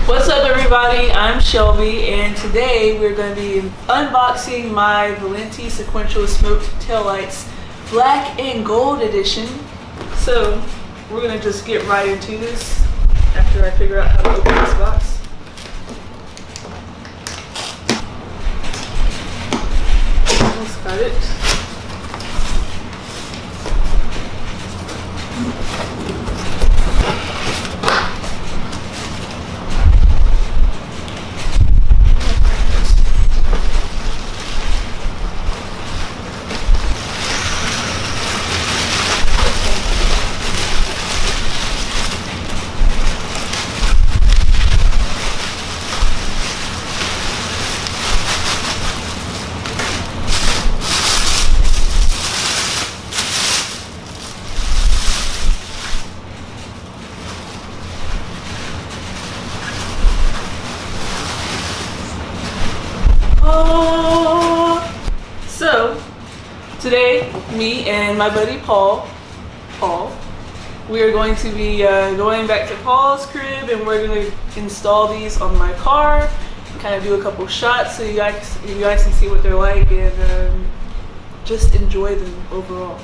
What's up everybody, I'm Shelby and today we're going to be unboxing my Valenti Sequential Smoked Taillights Black and Gold Edition. So we're going to just get right into this after I figure out how to open this box. Almost got it. So today, me and my buddy Paul, we are going to be going back to Paul's crib and we're going to install these on my car, kind of do a couple shots so you guys can see what they're like and just enjoy them overall.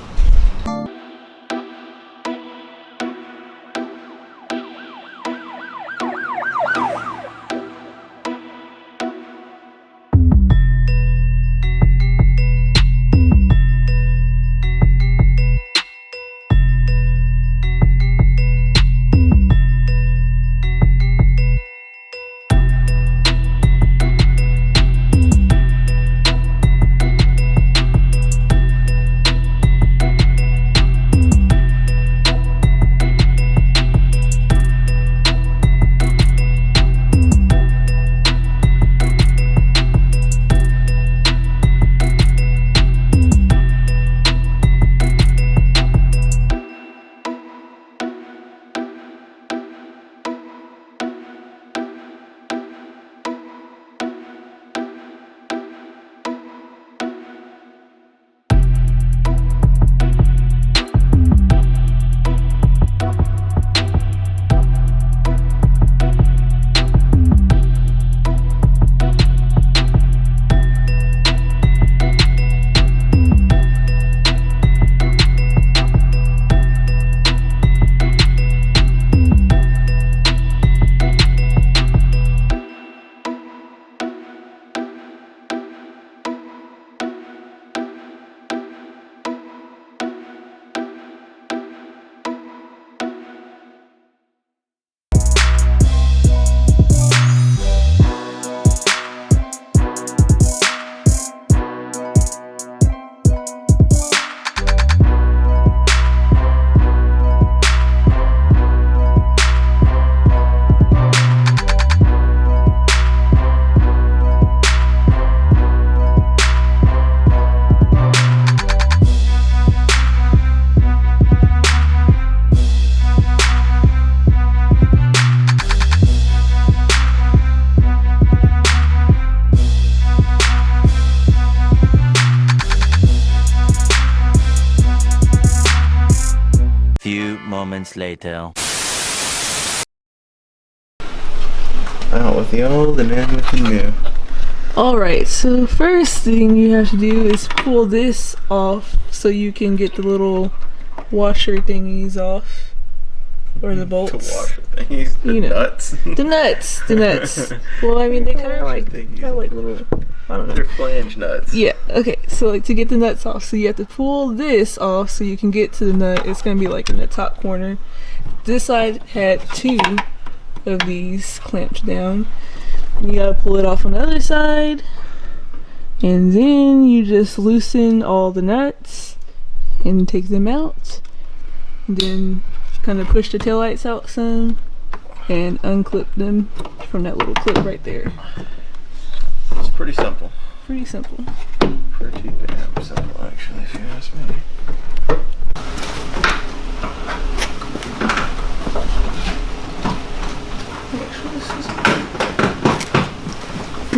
Few moments later. Out with the old and in with the new. Alright, so first thing you have to do is pull this off so you can get the little washer thingies off. Or the bolts. The washer thingies. The nuts. The nuts. Well, I mean, they kind of like little, I don't know. They're flange nuts. Yeah, okay, so like to get the nuts off, so you have to pull this off so you can get to the nut. It's going to be like in the top corner. This side had 2 of these clamped down. You got to pull it off on the other side. And then you just loosen all the nuts and take them out. And then kind of push the taillights out some and unclip them from that little clip right there. It's pretty simple. Pretty simple. Pretty damn simple, actually, if you ask me.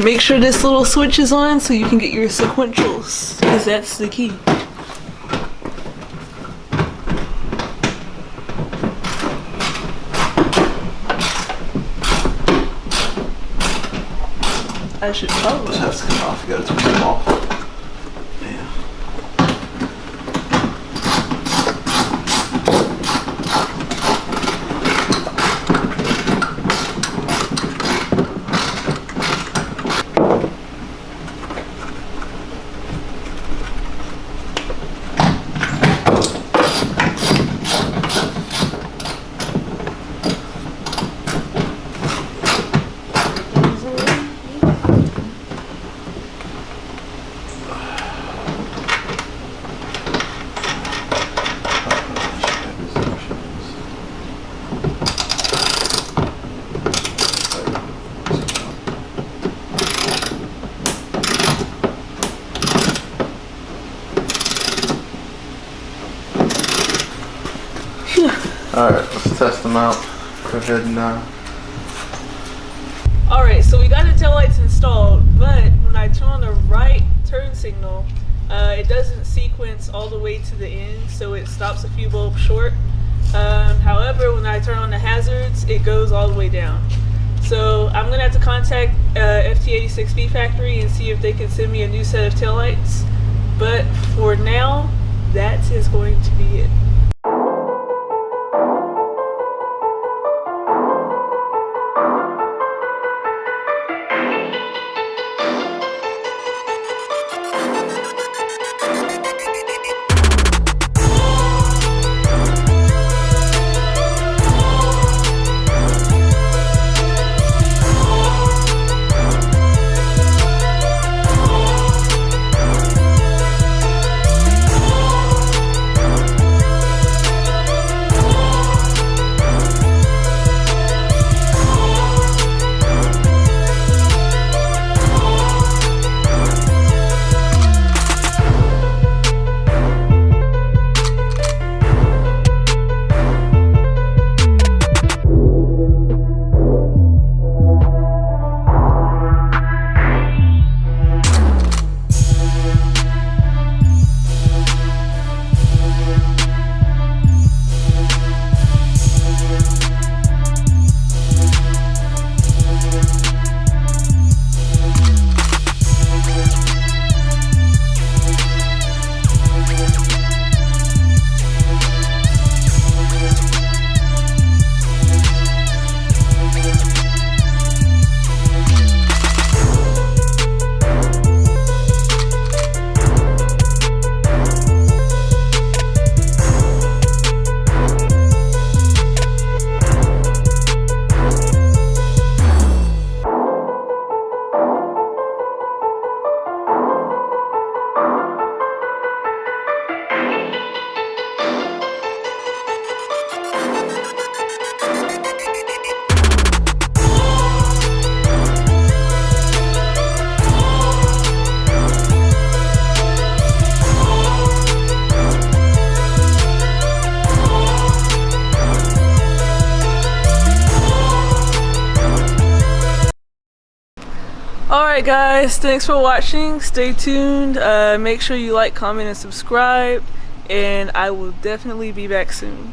Make sure this little switch is on so you can get your sequentials, because that's the key. I should probably Just have to come off. You gotta turn them off. Yeah. Alright, let's test them out. Go ahead and Alright, so we got the taillights installed, but when I turn on the right turn signal, it doesn't sequence all the way to the end, so it stops a few bulbs short. However, when I turn on the hazards, it goes all the way down. So I'm going to have to contact FT86B Factory and see if they can send me a new set of taillights. But for now, that is going to be it. Alright guys, thanks for watching. Stay tuned. Make sure you like, comment, and subscribe. And I will definitely be back soon.